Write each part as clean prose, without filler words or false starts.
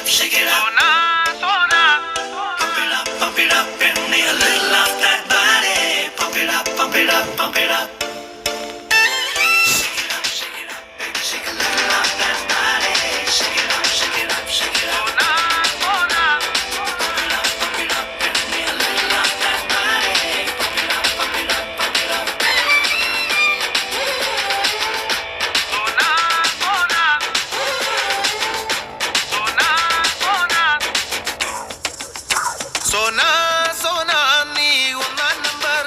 shake it up. Pump it up, and me a little off that body. Pump it up, pump it up, pump it up. Shake it up, baby, shake a little off that body. Shake it up, shake it up, shake it up. Pump it up, and me a little off that body. Pump it up, pump it up, pump it up. Sona, sona, nee unna number.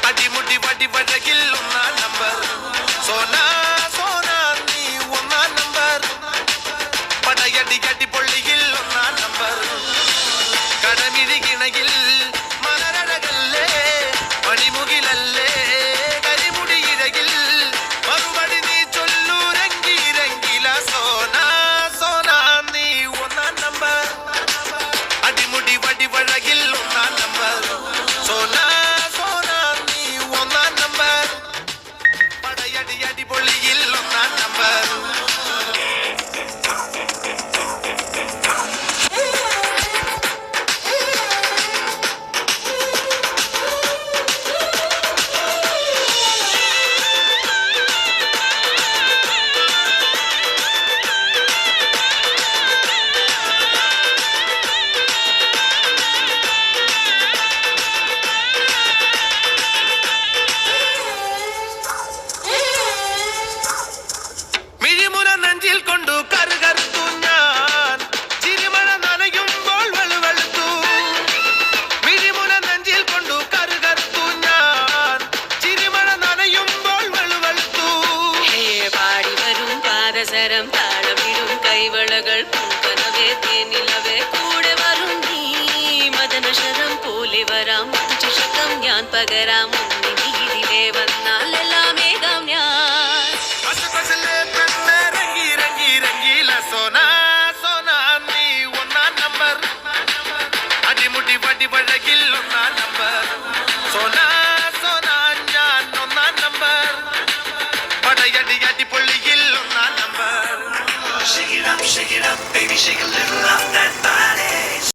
Adi mudi vadi vadagil unna number. Sona, sona, nee unna number. Padayadi gadi polligil unna number. Kadamidi ginagil malaradalle, manimugilalle, karimudi idagil. Marubadi nee chollu rangi rangila. Sona, sona, nee unna number. Adimudi vadi vadagil unna number. Sona, sona, nee unna number. Padayadi yadi polligil unna number. മിഴിമുന നെഞ്ചിൽ കൊണ്ടു കറുകറുത്തു ഞാൻ ചിരിമഴ നനയുമ്പോൾ വെളുവെളുത്തു മിഴിമുന നെഞ്ചിൽ കൊണ്ടു കറുകറുത്തു ഞാൻ ചിരിമഴ നനയുമ്പോൾ വെളുവെളുത്തു പാടി വരും പാദസരം താളമിടും കൈവളകൾ പൂക്കനവേ തേനിലവേ കൂടെ വരും നീ മദനശരം പോലെ വരാം ചുഷകം ഞാൻ പകരാം നീതിലേ വന്നാലെല്ലാമേകാം ഞാൻ അസുഖസിലെ പെണ്ണെ രംഗി രംഗി രംഗീല സോന സോന നീ ഒന്നാ നമ്പർ അടിമുടി വടി വഴകിൽ ഒന്നാ നമ്പർ സോന സോന ഞാൻ ഒന്നാ നമ്പർ പടയടി അടി പൊള്ളിയിൽ ഒന്നാ number Shake it up, baby, shake a little off that.